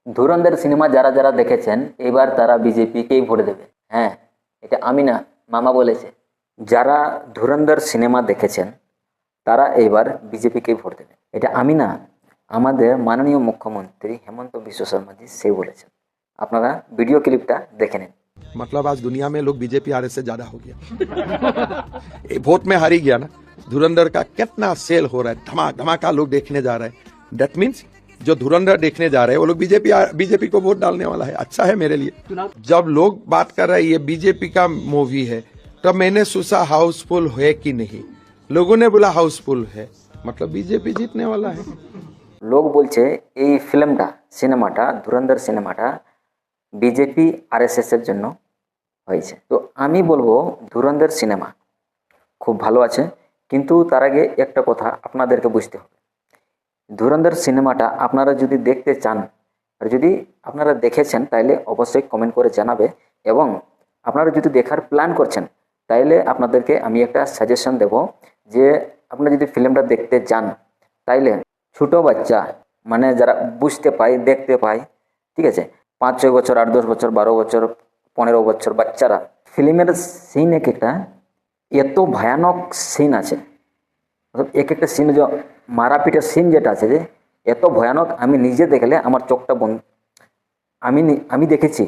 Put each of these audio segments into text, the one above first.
ধুরন্ধর cinema যারা যারা দেখেছেন এবার তারা বিজেপিকেই ভোট দেবে। হ্যাঁ, এটা আমি না, মামা বলেছে। যারা ধুরন্ধর সিনেমা দেখেছেন তারা এবার বিজেপিকেই ভোট দেবে, এটা আমি না, আমাদের মাননীয় মুখ্যমন্ত্রী হেমন্ত বিশ্ব শর্মাজি সে বলেছেন। আপনারা ভিডিও ক্লিপটা দেখে নিন। मतलब आज दुनिया में लोग बीजेपी आरएस से ज्यादा हो गया। ये वोट में हारी गया ना, धुरंधर का कितना सेल हो रहा है, धमाका लोग देखने जा रहे हैं। दैट मीन्स जो धुरंधर देखने जा रहे हैं वो लोग बीजेपी को वोट डालने वाला है। अच्छा है मेरे लिए। जब लोग बात कर रहे हैं ये बीजेपी का मूवी है, तब मैंने सोचा हाउसफुल है कि नहीं, लोगों ने बोला हाउसफुल है, मतलब बीजेपी जीतने वाला है। লোক বলছে এই ফিল্মটা, সিনেমাটা, ধুরন্ধর সিনেমাটা বিজেপি আরএসএস এর জন্য হয়েছে। তো আমি বলবো ধুরন্ধর সিনেমা খুব ভালো আছে, কিন্তু তার আগে একটা কথা আপনাদেরকে বুঝতে হবে। ধুরন্ধর সিনেমাটা আপনারা যদি দেখতে চান, আর যদি আপনারা দেখেছেন তাইলে অবশ্যই কমেন্ট করে জানাবে, এবং আপনারা যদি দেখার প্ল্যান করছেন তাইলে আপনাদেরকে আমি একটা সাজেশন দেব যে আপনারা যদি ফিল্মটা দেখতে যান তাইলে ছোটো বাচ্চা, মানে যারা বুঝতে পায়, দেখতে পায়, ঠিক আছে, 5-6 বছর, 8-10 বছর, 12 বছর, 15 বছর বাচ্চারা, ফিল্মের সিন এক একটা এত ভয়ানক সিন আছে, এক একটা সিন যে মারাপিটের সিন যেটা আছে যে এত ভয়ানক, আমি নিজে দেখলে আমার চোখটা বন্ধ। আমি দেখেছি,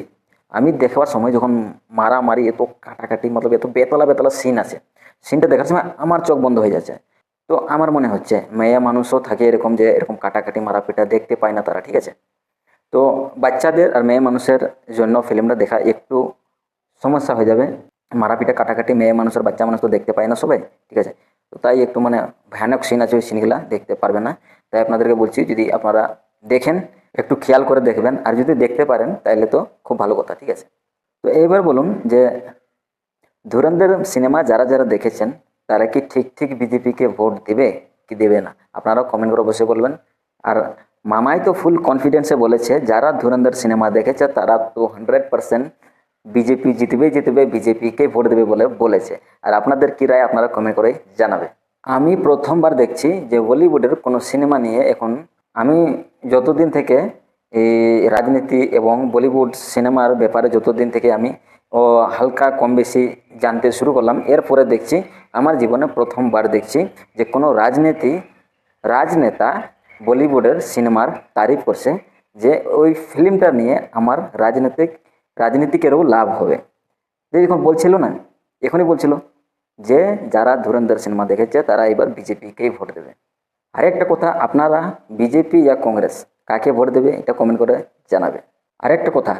আমি দেখবার সময় যখন মারামারি এত কাটাকাটি, মতলব এত বেতলা বেতলা সিন আছে, সিনটা দেখার সময় আমার চোখ বন্ধ হয়ে যাচ্ছে। তো আমার মনে হচ্ছে মেয়ে মানুষও থাকে এরকম, যে এরকম কাটাকাটি মারাপিটা দেখতে পায় না তারা, ঠিক আছে। তো বাচ্চাদের আর মেয়ে মানুষের জন্য ফিল্মটা দেখা একটু সমস্যা হয়ে যাবে। মারাপিটা কাটাকাটি মেয়ে মানুষের, বাচ্চা মানুষ তো দেখতে পায় না সবাই, ঠিক আছে। তো তাই একটু মানে ভয়ানক সিন আছে, ওই সিনগুলা দেখতে পারবে না। তাই আপনাদেরকে বলছি যদি আপনারা দেখেন একটু খেয়াল করে দেখবেন, আর যদি দেখতে পারেন তাহলে তো খুব ভালো কথা, ঠিক আছে। তো এইবার বলুন যে ধুরন্ধর সিনেমা যারা যারা দেখেছেন তারা কি ঠিক ঠিক বিজেপিকে ভোট দেবে কি দেবে না, আপনারাও কমেন্ট করে বসে বলবেন। আর মামাই তো ফুল কনফিডেন্সে বলেছে যারা ধুরন্ধর সিনেমা দেখেছে তারা তো 100% বিজেপি জিতবে, বিজেপিকে ভোট দেবে বলে বলেছে। আর আপনাদের কি রায় আপনারা কমেন্ট করে জানাবে। আমি প্রথমবার দেখছি যে বলিউডের কোনো সিনেমা নিয়ে এখন, আমি যতদিন থেকে এই রাজনীতি এবং বলিউড সিনেমার ব্যাপারে যতদিন থেকে আমি হালকা কম বেশি জানতে শুরু করলাম, এরপরে দেখছি আমার জীবনে প্রথমবার দেখছি যে কোনো রাজনেতা বলিউডের সিনেমার তারিফ করছে যে ওই ফিল্মটা নিয়ে আমার রাজনীতিকেরও লাভ হবে। যে এখন বলছিল না, এখনই বলছিল যে যারা ধুরন্ধর সিনেমা দেখেছে তারা এবার বিজেপিকেই ভোট দেবে। আরেকটা কথা, আপনারা বিজেপি বা কংগ্রেস কাকে ভোট দেবে এটা কমেন্ট করে জানাবে। আরেকটা কথা,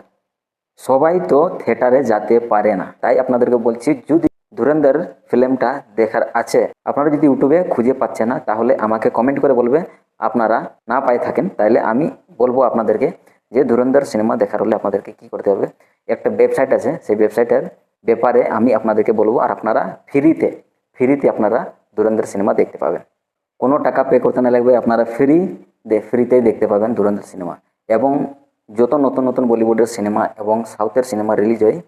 সবাই তো থিয়েটারে যেতে পারে না, তাই আপনাদেরকে বলছি যদি ধুরন্ধর ফিল্মটা দেখার আছে, আপনারা যদি ইউটিউবে খুঁজে পাচ্ছেন না তাহলে আমাকে কমেন্ট করে বলবে। আপনারা না পাই থাকেন তাহলে আমি বলবো আপনাদেরকে যে ধুরন্ধর সিনেমা দেখার হলে আপনাদেরকে কি করতে হবে, একটা ওয়েবসাইট আছে, সেই ওয়েবসাইটের ব্যাপারে আমি আপনাদেরকে বলবো, আর আপনারা ফ্রিতে আপনারা ধুরন্ধর সিনেমা দেখতে পাবেন, কোনো টাকা পে করতে না লাগবে, আপনারা ফ্রিতেই দেখতে পাবেন ধুরন্ধর সিনেমা। এবং যত নতুন নতুন বলিউডের সিনেমা এবং সাউথের সিনেমা রিলিজ হয়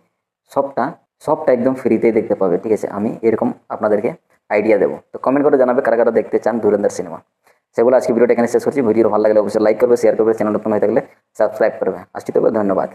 সবটা একদম ফ্রিতেই দেখতে পাবে, ঠিক আছে। আমি এরকম আপনাদেরকে আইডিয়া দেবো। তো কমেন্ট করে জানাবে কারা কারা দেখতে চান ধুরন্ধর সিনেমা। সেগুলো আজকে ভিডিওটা এখানে শেষ করছি। ভিডিও ভালো লাগলে অবশ্যই লাইক করবে, শেয়ার করবে, চ্যানেল নতুন হয়ে থাকলে সাবস্ক্রাইব করবে। আজকে তবে ধন্যবাদ।